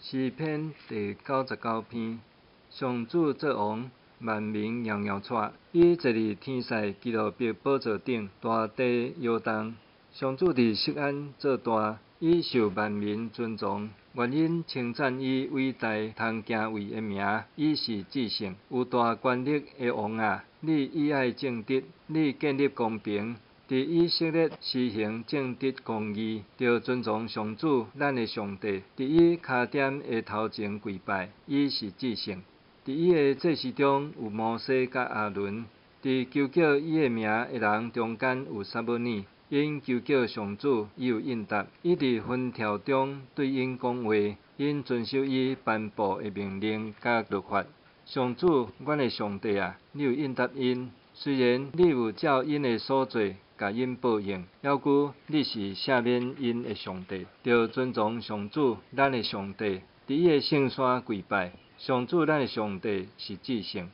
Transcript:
诗篇第99篇，上主作王，万民摇摇喘。伊坐伫天使基路伯宝座顶，大地摇动。上主伫锡安做大，伊受万民尊崇。愿因称赞伊伟大通行位的名，伊是至圣，有大权力的王啊！你喜爱正直，你建立公平。伫以色列施行正直公义，着尊崇上主，咱的上帝。伫伊脚点的头前跪拜，伊是至圣。伫伊的祭司中有摩西甲亚伦，伫求叫伊的名的人中间有撒母耳。因求叫上主，伊有应答。伊伫分条中对因讲话，因遵守伊颁布的命令甲律法。上主，阮的上帝啊，你有应答因。虽然你有照因的所做，甲因报应，还佫你是赦免因的上帝，着尊崇上主，咱的上帝，伫伊的圣山跪拜。上主，咱的上帝是至圣。